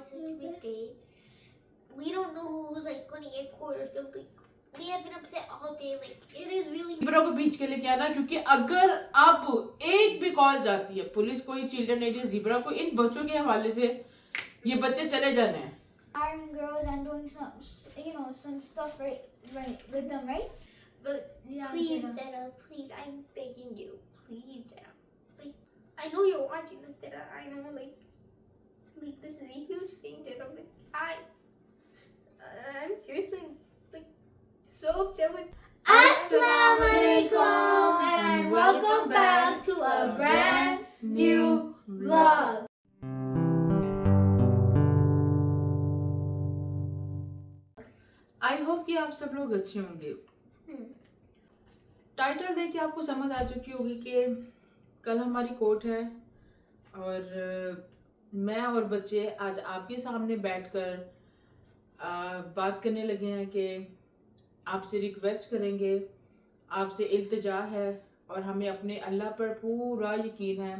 is such a big day. We don't know who's like going to get caught or something. We have been upset all day. Like it is really. Zebra को बीच के लेके आना, क्योंकि अगर अब एक भी कॉल जाती है पुलिस को, चिल्ड्रन एड ज़ीब्रा को, इन बच्चों के हवाले से ये बच्चे चले जाने हैं. Hiring girls and doing some stuff right with them, right? But Yeah, please, Dada. Dada, please, I'm begging you, please, Dada. Like, I know you're watching this, Dada. I know, like this is a huge thing, Dada. Like, I'm seriously, like, so upset with. Assalamualaikum and welcome back to a brand new vlog. I hope कि आप सब लोग अच्छे होंगे. Title देख के आपको समझ आ चुकी होगी कि कल हमारी कोर्ट है और मैं और बच्चे आज आपके सामने बैठकर बात करने लगे हैं कि आपसे रिक्वेस्ट करेंगे, आपसे इल्तिजा है और हमें अपने अल्लाह पर पूरा यकीन है.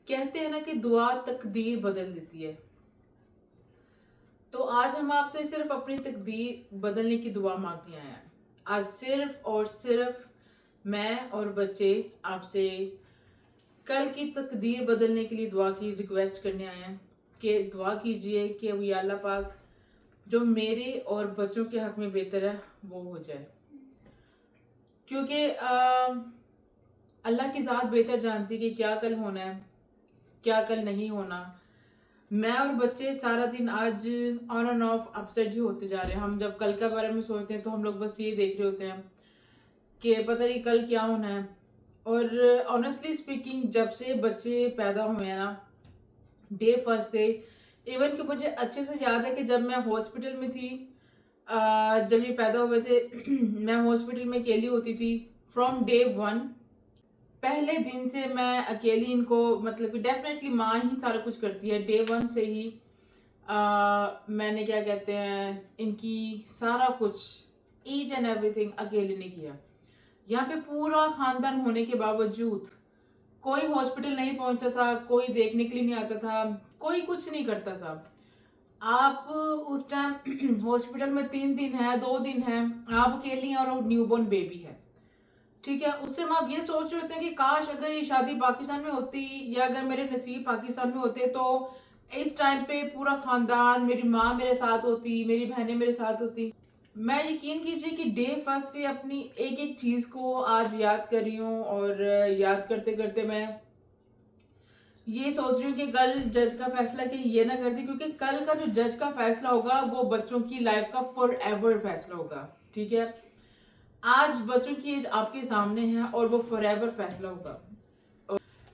कहते हैं ना कि दुआ तकदीर बदल देती है, तो आज हम आपसे सिर्फ अपनी तकदीर बदलने की दुआ मांगने आए हैं. आज सिर्फ और सिर्फ मैं और बच्चे आपसे कल की तकदीर बदलने के लिए दुआ की रिक्वेस्ट करने आए हैं कि दुआ कीजिए कि वो अल्लाह पाक जो मेरे और बच्चों के हक में बेहतर है वो हो जाए, क्योंकि अल्लाह की ज़ात बेहतर जानती है कि क्या कल होना है, क्या कल नहीं होना. मैं और बच्चे सारा दिन आज on end of upset he होते जा रहे हैं. हम जब कल के बारे में सोचते हैं तो हम लोग बस ये देख रहे होते हैं कि पता नहीं कल क्या होना है. और ऑनेस्टली स्पीकिंग, जब से बच्चे पैदा हुए हैं ना, डे फर्स्ट से इवन कि मुझे अच्छे से याद है कि जब मैं हॉस्पिटल में थी, जब ये पैदा हुए थे मैं हॉस्पिटल में अकेली होती थी. फ्रॉम डे वन, पहले दिन से मैं अकेली इनको, मतलब कि डेफिनेटली माँ ही सारा कुछ करती है. डे वन से ही मैंने क्या कहते हैं इनकी सारा कुछ ईच एंड एवरीथिंग अकेले ने किया. यहाँ पे पूरा खानदान होने के बावजूद कोई हॉस्पिटल नहीं पहुंचता था, कोई देखने के लिए नहीं आता था, कोई कुछ नहीं करता था. आप उस टाइम हॉस्पिटल में 3 दिन है, 2 दिन है, आप अकेली हैं और न्यूबॉर्न बेबी है. ठीक है, उससे हम आप ये सोच रहे होते हैं कि काश अगर ये शादी पाकिस्तान में होती या अगर मेरे नसीब पाकिस्तान में होते तो इस टाइम पे पूरा खानदान, मेरी माँ मेरे साथ होती, मेरी बहनें मेरे साथ होती. मैं यकीन कीजिए कि डे फर्स्ट से अपनी एक एक चीज को आज याद कर रही हूँ और याद करते करते मैं ये सोच रही हूँ कि कल जज का फैसला कि ये ना कर दी, क्योंकि कल का जो जज का फैसला होगा वो बच्चों की लाइफ का फॉर एवर फैसला होगा. ठीक है, आज बच्चों की एज आपके सामने है और वो फॉर एवर फैसला होगा.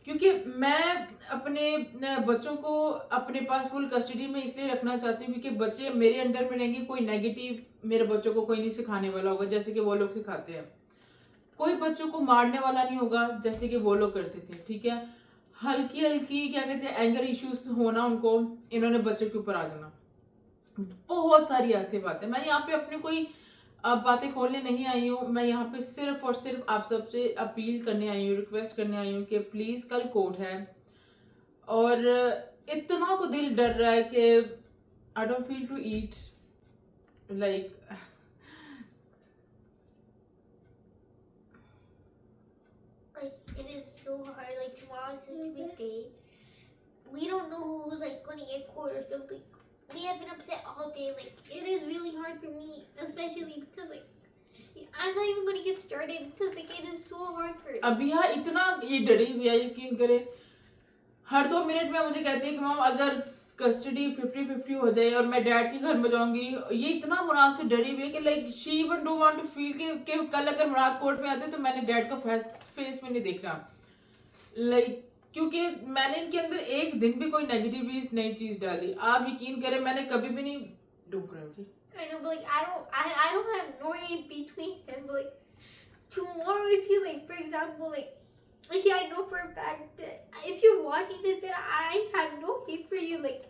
क्योंकि मैं अपने बच्चों को अपने पास फुल कस्टडी में इसलिए रखना चाहती हूँ क्योंकि बच्चे मेरे अंडर में रहेंगे. कोई नेगेटिव मेरे बच्चों को कोई नहीं सिखाने वाला होगा जैसे कि वो लोग सिखाते हैं. कोई बच्चों को मारने वाला नहीं होगा जैसे कि वो लोग करते थे. ठीक है, हल्की हल्की क्या कहते हैं एंगर इश्यूज होना उनको, इन्होंने बच्चों के ऊपर आ जाना. बहुत सारी आती बातें. मैं यहाँ पे अपने कोई अब बातें खोलने नहीं आई हूँ. मैं यहाँ पे सिर्फ और सिर्फ आप सबसे अपील करने आई हूँ, रिक्वेस्ट करने आई हूँ कि प्लीज कल कोर्ट है और इतना को दिल डर रहा है कि I don't feel to eat. Like it is so hard. Like tomorrow is such a big day. We don't know who's like going to get caught or something. We have been upset all day. Like it is really hard for me, especially because like I'm not even going to get started because like it is so hard for. अभी यहाँ इतना ये डरी हुई है, यकीन करे हर 2 minute में मुझे कहती है कि मम अगर कस्टडी 50-50 हो जाए और मैं डैड के घर में जाऊंगी. ये इतना मुराद से डरी हुई है कि like she even don't want to feel कि कल अगर मुराद कोर्ट में आते तो मैंने डैड का फेस में नहीं देखना. लाइक क्योंकि मैंने इनके अंदर एक दिन भी कोई नेगेटिव नई चीज डाली. आप यकीन करें मैंने कभी भी नहीं डूब रही हूँ. I know, but like I don't have no hate between them. But like tomorrow, if you like, for example, like I know for a fact that if you're watching this, that I have no hate for you. Like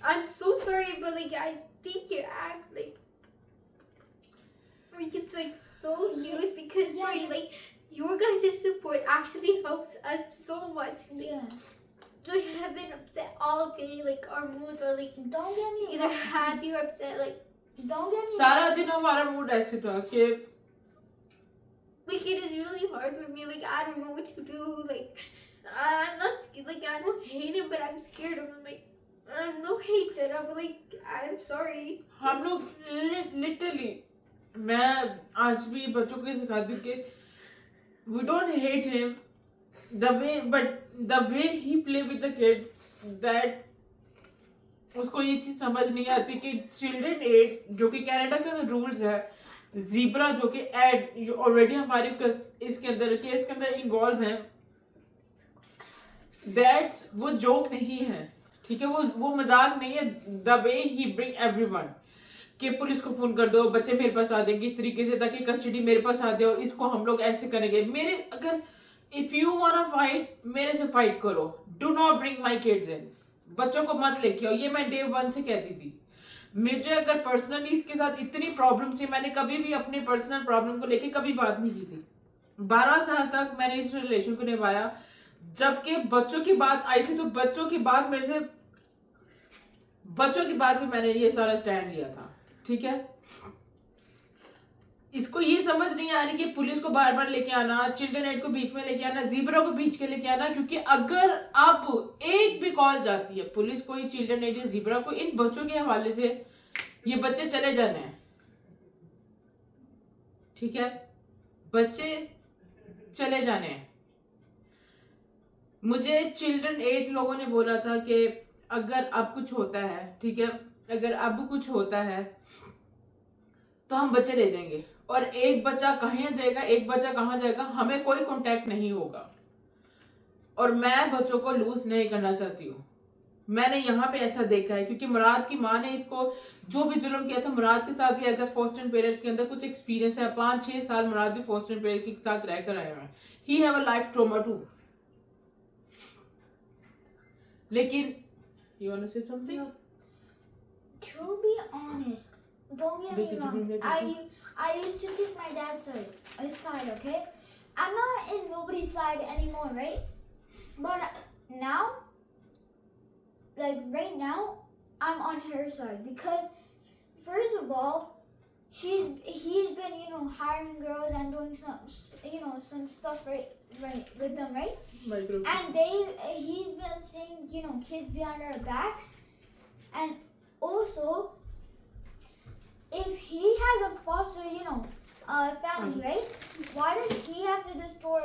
I'm so sorry, but like I think you act like it's like so huge because Yeah. like your guys' support actually helps us so much. Like, Yeah. we have been upset all day. Like our moods are like Don't get me either wrong. happy or upset. Like Don't get me सारा दिन हमारा mood ऐसे था कि it is really hard for me. Like I don't know what to do. Like I'm not like I don't hate him, but I'm scared of him. Like I'm no hatred. I'm like I'm sorry. हम लोग literally मैं आज भी बच्चों को सिखाती हूँ कि we don't hate him the way he play with the kids that उसको ये चीज समझ नहीं आती कि चिल्ड्रन एड जो कि कनाडा का रूल्स है, जीब्रा जो कि एड ऑलरेडी हमारी इसके अंदर केस के अंदर इन्वॉल्व है, दैट्स वो जोक नहीं है, ठीक है, वो मजाक नहीं है. The way he bring everyone कि पुलिस को फोन कर दो, बच्चे मेरे पास आ जाएंगे इस तरीके से ताकि कस्टडी मेरे पास आ जाओ, इसको हम लोग ऐसे करेंगे. मेरे अगर इफ यू वांट फाइट मेरे से फाइट करो, do not bring my kids in. बच्चों को मत लेके आओ. ये मैं डे 1 से कहती थी. मुझे अगर पर्सनली इसके साथ इतनी प्रॉब्लम थी, मैंने कभी भी अपने पर्सनल प्रॉब्लम को लेके कभी बात नहीं की थी. 12 साल तक मैंने इस रिलेशन को निभाया. जबकि बच्चों की बात आई थी तो बच्चों की बात भी मैंने ये सारा स्टैंड लिया था, ठीक है. इसको ये समझ नहीं आ रही कि पुलिस को बार बार लेके आना, चिल्ड्रन एड को बीच में लेके आना, जीब्रा को बीच के लेके आना, क्योंकि अगर अब एक भी कॉल जाती है पुलिस को, ही चिल्ड्रन एड या जीब्रा को, इन बच्चों के हवाले से ये बच्चे चले जाने हैं, ठीक है, बच्चे चले जाने हैं. मुझे चिल्ड्रन एड लोगों ने बोला था कि अगर अब कुछ होता है, ठीक है, अगर अब कुछ होता है तो हम बच्चे ले जाएंगे, और एक बच्चा कहाँ जाएगा, एक बच्चा कहाँ जाएगा, हमें कोई कांटेक्ट नहीं होगा. और मैं बच्चों को लूज नहीं करना चाहती हूँ. मैंने यहाँ पे ऐसा देखा है क्योंकि मुराद की माँ ने इसको जो भी जुल्म किया था, मुराद के साथ भी एज अ फॉस्टर पेरेंट्स के अंदर कुछ एक्सपीरियंस है. 5-6 साल मुराद भी फॉस्टर पेरेंट्स के साथ रहकर आए हैं. He have a life trauma too. लेकिन you want to say something? To be honest, don't get me wrong. I used to take my dad's side, okay? I'm not in nobody's side anymore, right? But now, like right now, I'm on her side because, first of all, he's been hiring girls and doing some stuff right with them, right? And he's been saying kids behind our backs, and also if he has a foster family, right? Why does he have to destroy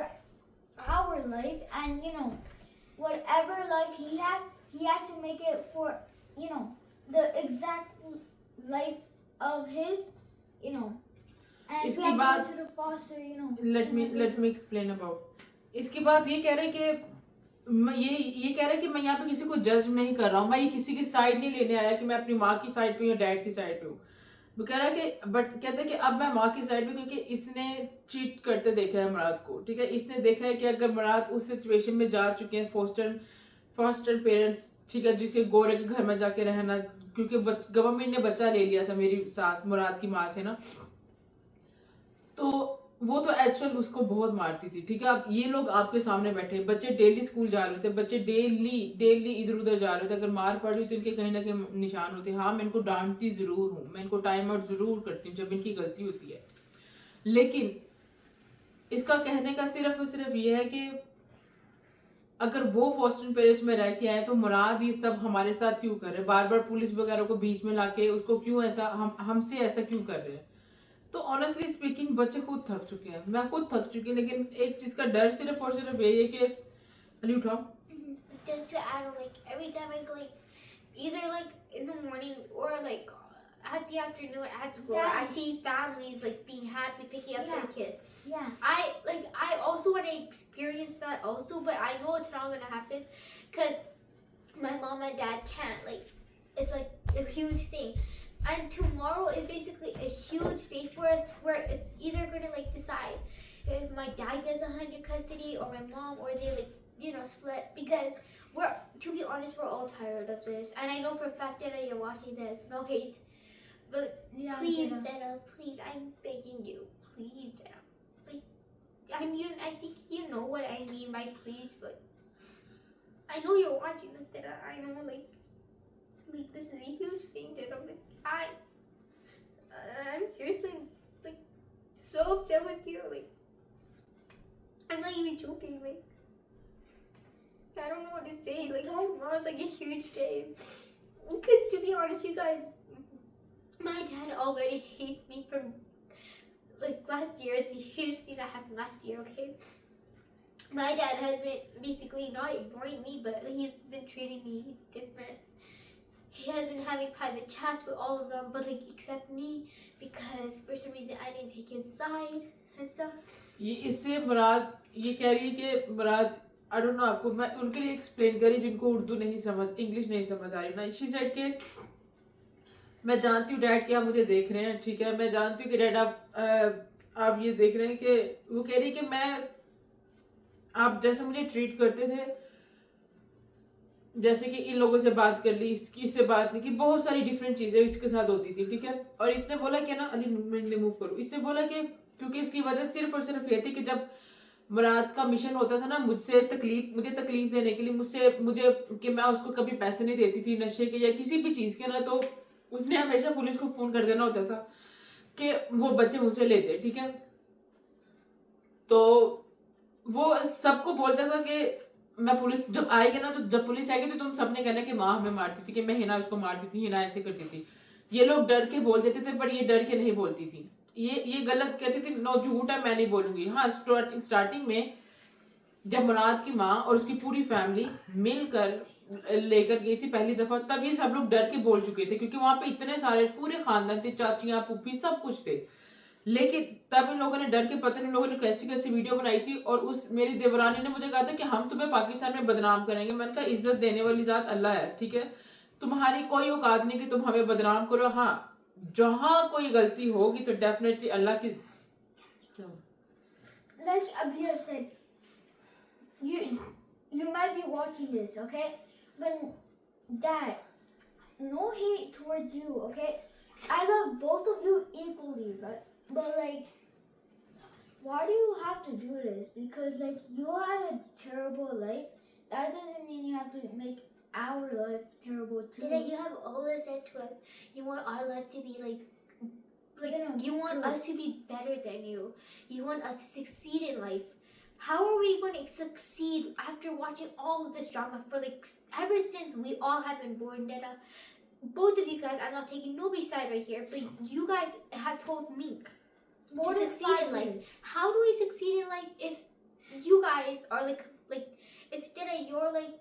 our life and whatever life he has to make it for the exact life of his and इसके we have बाद to go to the foster let me explain about. इसके बाद ये कह रहे कि ये कह रहे कि मैं यहाँ पे किसी को जज नहीं कर रहा हूँ, मैं ये किसी की साइड नहीं लेने आया कि मैं अपनी माँ की साइड पे हूँ या डैड की साइड पे हूँ. वो कह रहा है कि बट कहते हैं कि अब मैं माँ की साइड पे, क्योंकि इसने चीट करते देखा है मुराद को, ठीक है. इसने देखा है कि अगर मुराद उस सिचुएशन में जा चुके हैं, फॉस्टर पेरेंट्स, ठीक है, जिसके गोरे के घर में जाके रहना, क्योंकि गवर्नमेंट ने बच्चा ले लिया था मेरी साथ मुराद की माँ से ना, तो वो तो एक्चुअल उसको बहुत मारती थी, ठीक है. अब ये लोग आपके सामने बैठे, बच्चे डेली स्कूल जा रहे थे, बच्चे डेली इधर उधर जा रहे थे. अगर मार पड़ रही तो इनके कहीं ना कहीं निशान होते. हाँ, मैं इनको डांटती जरूर हूँ, मैं इनको टाइम आउट जरूर करती हूँ जब इनकी गलती होती है, लेकिन इसका कहने का सिर्फ और सिर्फ ये है कि अगर वो फॉस्टर पेरेंट्स में रह के आए तो मुराद ये सब हमारे साथ क्यों कर रहे हैं, बार बार पुलिस वगैरह को बीच में लाके उसको क्यों ऐसा हमसे ऐसा क्यों कर रहे हैं. तो ऑनेस्टली स्पीकिंग बच्चे खुद थक चुके हैं, मैं खुद थक चुकी हूँ. लेकिन एक चीज का डर सिर्फ और सिर्फ यही है कि अली उठाओ. Just to add on, like every time I go, like either like in the morning or like at the afternoon at school, I see families like being happy picking up their kids. Yeah. I also want to experience that also, but I know it's not gonna happen because my mom and dad can't. Like it's like a huge thing. And tomorrow is basically a huge day for us where it's either going to like decide if my dad gets 100 custody or my mom, or they like split, because to be honest, we're all tired of this. And I know for a fact that you're watching this, no hate, but please Dana, please, I'm begging you, please Dana, like I think you know what I mean by please, but I know you're watching this, Dada. I know, like this is a huge thing, Dada. Like, I'm seriously, like, so upset with you. Like, I'm not even joking. Like, I don't know what to say. Like, tomorrow's like a huge day. Because to be honest, you guys, my dad already hates me from like last year. It's a huge thing that happened last year. Okay. My dad has been basically not ignoring me, but he's been treating me different. He has been having private chats with all of them, but like except me, because for some reason I didn't take his side and stuff. ये इससे मुराद ये कह रही है कि मुराद I don't know आपको मैं उनके लिए एक्सप्लेन करी जिनको उर्दू नहीं समझ इंग्लिश नहीं समझ आ रही ना शी सेड के मैं जानती हूँ डैड कि आप मुझे देख रहे हैं ठीक है मैं जानती हूँ कि डैड आप ये देख रहे हैं कि वो कह रही है कि मैं आप जैसे मुझे ट्रीट करते थे जैसे कि इन लोगों से बात कर ली इससे बात नहीं की बहुत सारी डिफरेंट चीजें इसके साथ होती थी ठीक है और इसने बोला कि ना अली मूव करो इसने बोला कि क्योंकि इसकी वजह सिर्फ और सिर्फ ये थी कि जब मुराद का मिशन होता था ना मुझे तकलीफ देने के लिए मुझे कि मैं उसको कभी पैसे नहीं देती थी नशे के या किसी भी चीज के ना तो उसने हमेशा पुलिस को फोन कर देना होता था कि वो बच्चे मुझसे लेते ठीक है तो वो सबको बोलता था कि मैं पुलिस जब आएगी ना तो जब पुलिस आएगी तो तुम सबने कहना कि माँ हमें मारती थी कि मैं हिना उसको मारती थी हिना ऐसे करती थी ये लोग डर के बोल देते थे पर ये डर के नहीं बोलती थी ये गलत कहती थी नो झूठ है मैं नहीं बोलूंगी हाँ स्टार्टिंग में जब मुराद की माँ और उसकी पूरी फैमिली मिलकर लेकर गई थी पहली दफा तब ये सब लोग डर के बोल चुके थे क्योंकि वहां पे इतने सारे पूरे खानदान थे चाचियां पुप्पी सब कुछ थे लेकिन तब इन लोगों ने डर के पता नहीं लोगों ने कैसी कैसी वीडियो बनाई थी और उस मेरी देवरानी ने मुझे कहा था कि हम तुम्हें पाकिस्तान में बदनाम करेंगे मैंने कहा इज्जत देने वाली जात अल्लाह है ठीक है तुम्हारी कोई औकात नहीं कि तुम हमें बदनाम करो हाँ जहां कोई गलती होगी तो डेफिनेटली अल्लाह की Like Abia said, you might be watching this, okay? But Dad, no hate towards you, okay? I love both of you equally, but like, why do you have to do this? Because like you had a terrible life. That doesn't mean you have to make our life terrible too. Dada, you have always said to us, you want our life to be like you want us to be better than you. You want us to succeed in life. How are we going to succeed after watching all of this drama for like ever since we all have been born, Dada? Both of you guys, I'm not taking nobody's side right here, but you guys have told me More to than succeed 5 in life. years. How do we succeed in life if you guys are like if Dada you're like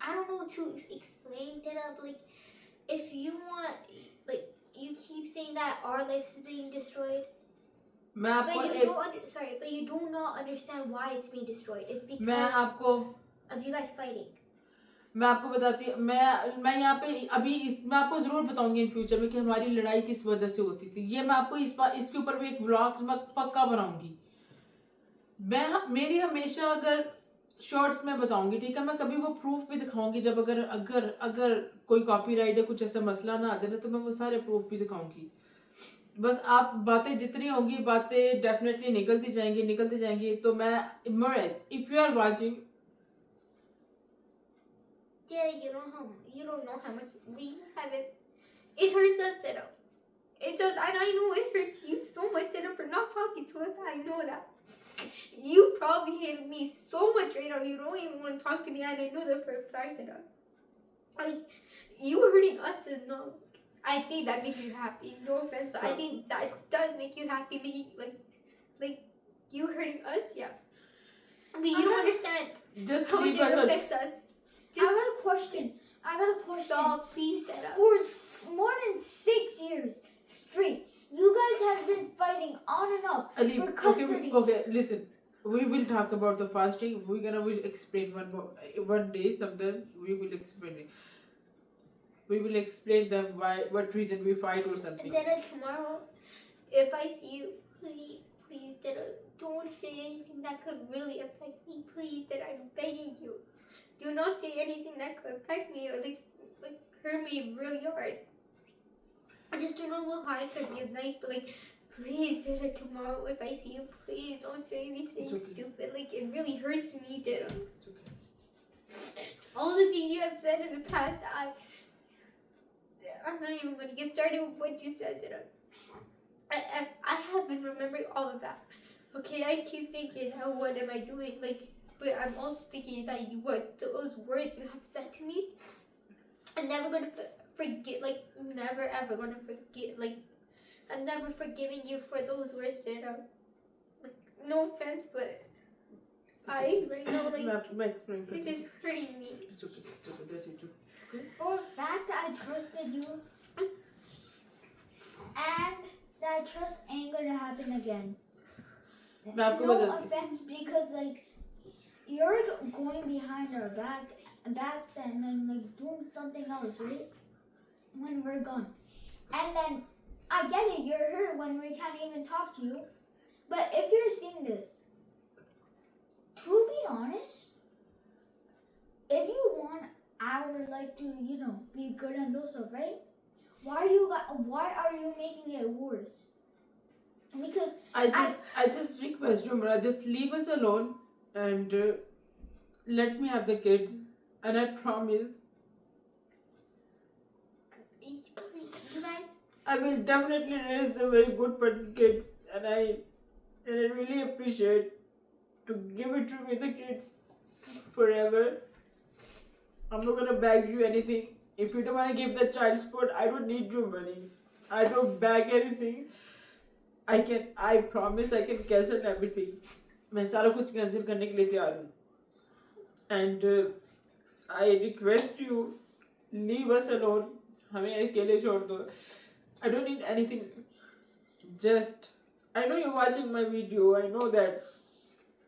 I don't know to explain Dada but like if you want like you keep saying that our life is being destroyed मैं आपको but you do not understand why it's being destroyed. It's मैं because आपको of you guys fighting. मैं आपको बताती हूँ मैं यहाँ पे अभी मैं आपको जरूर बताऊंगी इन फ्यूचर में कि हमारी लड़ाई किस वजह से होती थी ये मैं आपको इसके ऊपर भी एक व्लॉग्स मैं पक्का बनाऊंगी मेरी हमेशा अगर शॉर्ट्स में बताऊंगी ठीक है मैं कभी वो प्रूफ भी दिखाऊंगी जब अगर कोई कॉपीराइट या कुछ ऐसा मसला ना आ जाए तो मैं वो सारे प्रूफ भी दिखाऊंगी बस आप बातें जितनी होंगी बातें डेफिनेटली निकलती जाएंगी तो मैं if you are watching Dada, you don't know how much we haven't it hurts us Dada. It does and I know it hurts you so much Dada for not talking to us. I know that you probably hate me so much right now you don't even want to talk to me and I know that for a fact Dada. Like you hurting us is not I think that makes you happy no offense but I think that does make you happy making like you hurting us yeah but you don't understand just how much it affects us. I got a question. Stop, please, Dada. For more than 6 years straight, you guys have been fighting on and off Ali, for custody. okay, listen. We will talk about the fasting. We'll explain one day. Sometime we will explain it. We will explain them what reason we fight or something. Dada, tomorrow, if I see you, please, Dada, don't say anything that could really affect me. Please, Dada, I'm begging you. Do not say anything that could affect me or like hurt me really hard. Just a normal hi could be nice, but like, please, Dada, tomorrow if I see you, please don't say anything It's okay. stupid. Like, it really hurts me, Dada. It's okay. all the things you have said in the past, I'm not even going to get started with what you said. I have been remembering all of that. Okay, I keep thinking, oh, what am I doing? Like, but I'm also thinking that what those words you have said to me, I'm never going to forget. Like, never ever going to forget. Like, I'm never forgiving you for those words that like, no offense, but I right now like मैं explain it करती is hurting me. It's okay. It's okay. That's it. Okay. For a fact, I trusted you, and that trust ain't gonna happen again. मैं आपको No बताती हूँ. offense, because like you're going behind our backs and then like doing something else, right? When we're gone, and then I get it, you're hurt when we can't even talk to you. But if you're seeing this, to be honest, if you want our life to, be good and also, right? Why are you making it worse? Because I just request you, Mara, just leave us alone and let me have the kids, and I promise You guys, I will definitely raise a very good person kids, and I really appreciate to give it to me the kids forever. I'm not gonna beg you anything. If you don't want to give the child support, I don't need your money. I don't beg anything. I promise I can cancel everything. मैं सारा कुछ cancel करने के लिए तैयार हूँ. And I request you, leave us alone. हमें अकेले छोड़ दो. I don't need anything. Just, I know you're watching my video. I know that.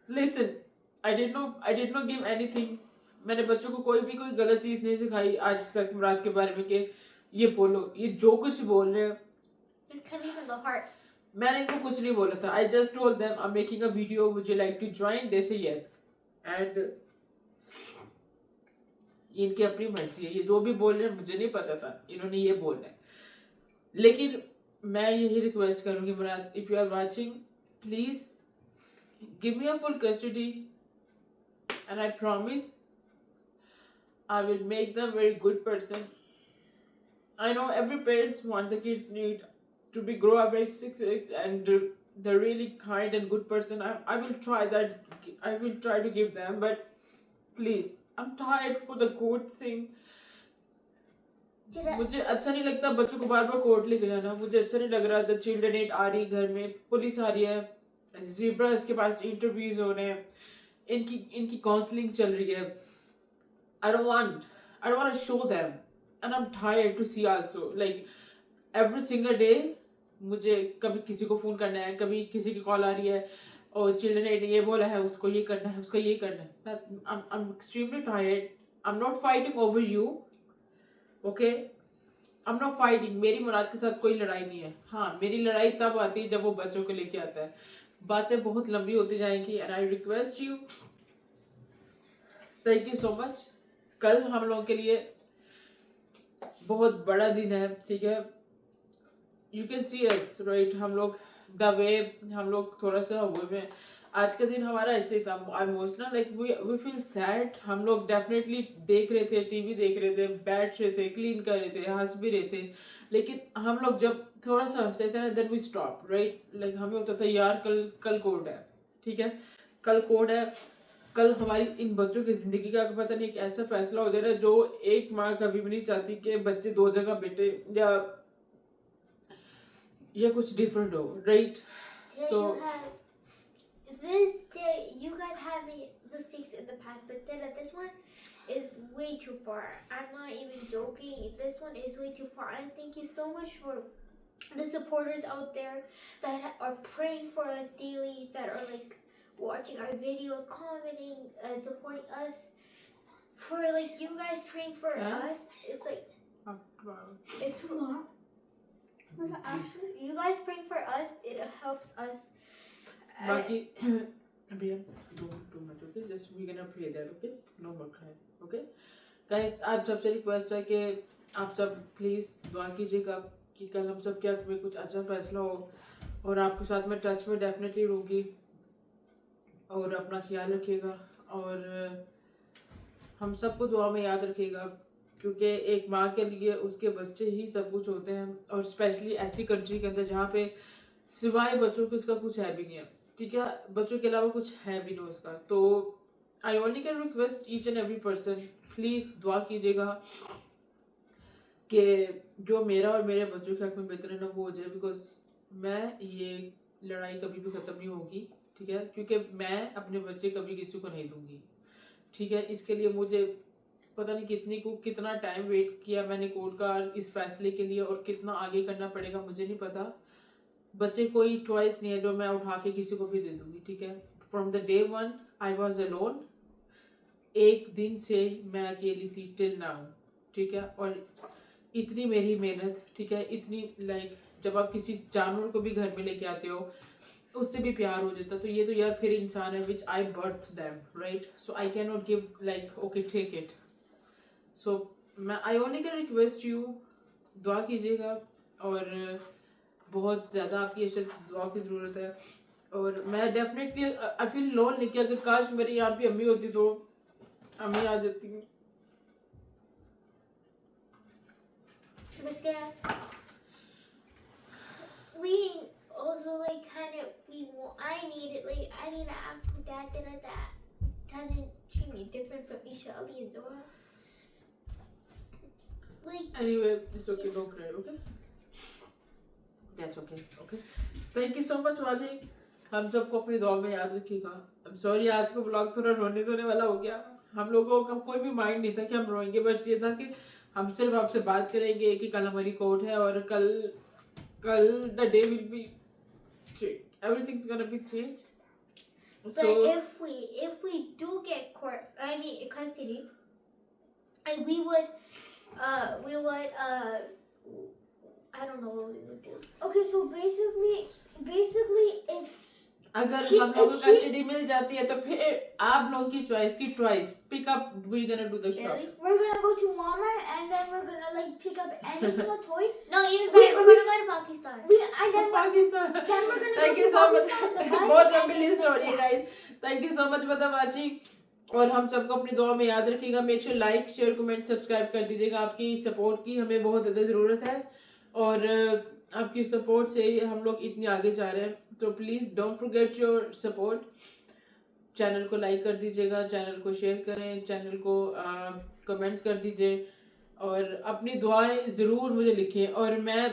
Listen, I did not give anything. मैंने बच्चों को कोई गलत चीज नहीं सिखाई आज तक मुराद के बारे में कि ये बोलो, ये जो कुछ बोल रहे हैं it's coming from the heart. मैंने इनको कुछ नहीं बोला था. I just told them I'm making a video. Would you like to join? They say yes. And ये इनकी अपनी मर्जी है. ये जो भी बोल रहे हैं मुझे नहीं पता था इन्होंने ये बोलना है. लेकिन मैं यही रिक्वेस्ट करूंगी मुराद, if you are watching, please give me a full custody, and I promise I will make them very good person. I know every parents want the kids need to be grow up like 6 and they're really kind and good person. I will try that. I will try to give them, but please, I'm tired for the court thing. मुझे अच्छा नहीं लगता बच्चों को बार बार court लेके जाना. मुझे अच्छा नहीं लग रहा. द चिल्ड्रन एड आ रही घर में, पुलिस आ रही है, ज़ीब्रास के पास इंटरव्यूज हो रहे हैं, इनकी काउंसलिंग चल रही है. I don't want to show them, and I'm tired to see also. Like every single day, मुझे कभी किसी को फोन करना है, कभी किसी की कॉल आ रही है, और चिल्ड्रन एड ये बोला है, उसको ये करना है, उसको ये करना है. I'm extremely tired. I'm not fighting over you, okay? I'm not fighting. मेरी मुराद के साथ कोई लड़ाई नहीं है. हाँ, मेरी लड़ाई तब आती है जब वो बच्चों को लेके आता है. बातें बहुत लंबी होती जाएंगी, and I request you. Thank you so much. कल हम लोगों के लिए बहुत बड़ा दिन है, ठीक है? You can see us, right? हम लोग the way हम लोग थोड़ा सा हुए में. आज का दिन हमारा ऐसे था. Emotional, like we feel sad. हम लोग डेफिनेटली देख रहे थे, टीवी देख रहे थे, बैठ रहे थे, क्लीन कर रहे थे, हंस भी रहे थे. लेकिन हम लोग जब थोड़ा सा हंसते थे ना, then we stop, right? Like हमें होता था यार कल कोर्ट है, ठीक है? कल कोर्ट है. कल हमारी इन बच्चों की जिंदगी का पता नहीं एक ऐसा फैसला हो जाए जो एक माँ कभी भी नहीं चाहती कि बच्चे दो जगह बैठे या कुछ डिफरेंट हो, right? So you guys have made mistakes in the past, but then this one is way too far. I'm not even joking. This one is way too far. And thank you so much for the supporters out there that are praying for us daily, that are like watching our videos, commenting, and supporting us. For like you guys praying for us, it's like it's you guys praying for us. It helps us. बाकी अभी हम too much, okay? Just we gonna pray that, okay? No more cry, okay? Guys, आप सबसे request है कि आप सब please दुआ कीजिएगा कि कल हम सब क्या में कुछ अच्छा फैसला हो, और आपके साथ मैं टच में डेफिनेटली रहूँगी, और अपना ख्याल रखिएगा. और हम सबको दुआ में याद रखेगा, क्योंकि एक माँ के लिए उसके बच्चे ही सब कुछ होते हैं, और स्पेशली ऐसी कंट्री के अंदर जहाँ पे सिवाय बच्चों के उसका कुछ है भी नहीं है, ठीक है, बच्चों के अलावा कुछ है भी नहीं उसका। तो आई only can request each and every person, please दुआ कीजिएगा कि जो मेरा और मेरे बच्चों के हक में बेहतर है ना वो हो जाए, बिकॉज मैं ये लड़ाई कभी भी ख़त्म नहीं होगी, ठीक है, क्योंकि मैं अपने बच्चे कभी किसी को नहीं दूंगी, ठीक है। इसके लिए मुझे पता नहीं कितना टाइम वेट किया मैंने कोर्ट का इस फैसले के लिए, और कितना आगे करना पड़ेगा मुझे नहीं पता। बच्चे कोई चॉइस नहीं है जो मैं उठा के किसी को भी दे दूंगी, ठीक है। From the day one I was alone, एक दिन से मैं अकेली थी टिल नाउ, ठीक है। और इतनी मेरी मेहनत, ठीक है, इतनी लाइक जब आप किसी जानवर को भी घर में लेके आते हो उससे भी प्यार हो जाता, तो ये तो यार फिर इंसान है which I birth them, right. So I can not give like okay take it. So मैं I only can request you, दुआ कीजिएगा, और बहुत ज़्यादा आपकी ऐसे दुआ की ज़रूरत है। और मैं डेफिनेटली आई फील लोन कि अगर काश मेरी यहाँ पे अम्मी होती तो अम्मी आ जाती। But Dad, we also like kind of I need it like I need to ask my dad that doesn't treat me different from Ishaali and Zora. Like Anyway, it's okay, don't cry, okay? That's okay, okay? Thank you so much watching. हम सबको अपनी दुआ में याद रखिएगा। I'm sorry आज का blog थोड़ा रोने धोने वाला हो गया। हम लोगों का कोई भी माइंड नहीं था कि हम रोएंगे, बस ये था कि हम सिर्फ आपसे बात करेंगे कि कल हमारी कोर्ट है, और कल the day will be everything's gonna be changed. but if we do get custody, and we would I don't know what we would do. Okay, so basically, if अगर She- हम लोगों if को she- custody मिल जाती है तो फिर आप लोगों की choice pick up we gonna do the Really? Shop. we're gonna go to Walmart and then we're gonna like pick up any single toy. No, even We- we're gonna go to Pakistan. And then Pakistan. then we're gonna thank go you to so much. Pakistan, Dubai, बहुत and लंबी then list हो रही है yeah. Guys. Thank you so much for the watching, और हम सबको अपनी दुआ में याद रखिएगा। Make sure like share comment subscribe कर दीजिएगा। आपकी सपोर्ट की हमें बहुत ज़्यादा ज़रूरत है, और आपकी सपोर्ट से ही हम लोग इतने आगे जा रहे हैं। तो please don't forget your support. Channel को लाइक कर दीजिएगा, चैनल को शेयर करें, चैनल को कमेंट्स कर दीजिए, और अपनी दुआएं ज़रूर मुझे लिखें। और मैं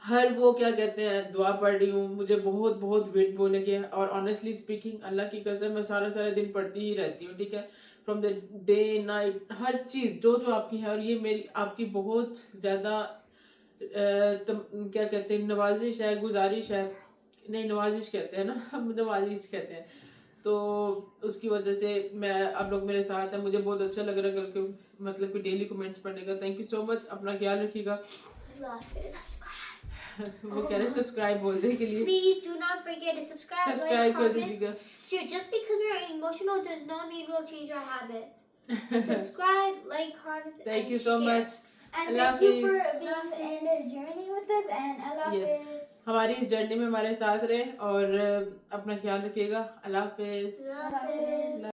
हर वो क्या कहते हैं दुआ पढ़ रही हूँ, मुझे बहुत बहुत वेट बोले के, और ऑनेस्टली स्पीकिंग अल्लाह की कसम मैं सारा दिन पढ़ती ही रहती हूँ, ठीक है। फ्रॉम द डे नाइट हर चीज़ जो आपकी है, और ये मेरी आपकी बहुत ज़्यादा क्या कहते हैं नवाजिश है, गुजारिश है, नहीं नवाजिश कहते हैं ना, हम नवाजिश कहते हैं। तो उसकी वजह से मैं आप लोग मेरे साथ हैं, मुझे बहुत अच्छा लग रहा है करके, मतलब कि डेली कमेंट्स पढ़ने का। थैंक यू सो मच, अपना ख्याल रखिएगा। वो कह रहे सब्सक्राइब बोलने के लिए, Please do not forget to subscribe, like, subscribe कर comments. दीजिएगा। Sure, just because we're emotional does not mean we'll change our habit. Subscribe, like, comments, thank and you so share. Much. And Allah thank you for Hafiz. being in the journey with us, and Allah Yes. Hafiz. हमारी इस journey में हमारे साथ रहे, और अपना ख्याल रखिएगा। अल्लाह हाफिज। Allah Hafiz.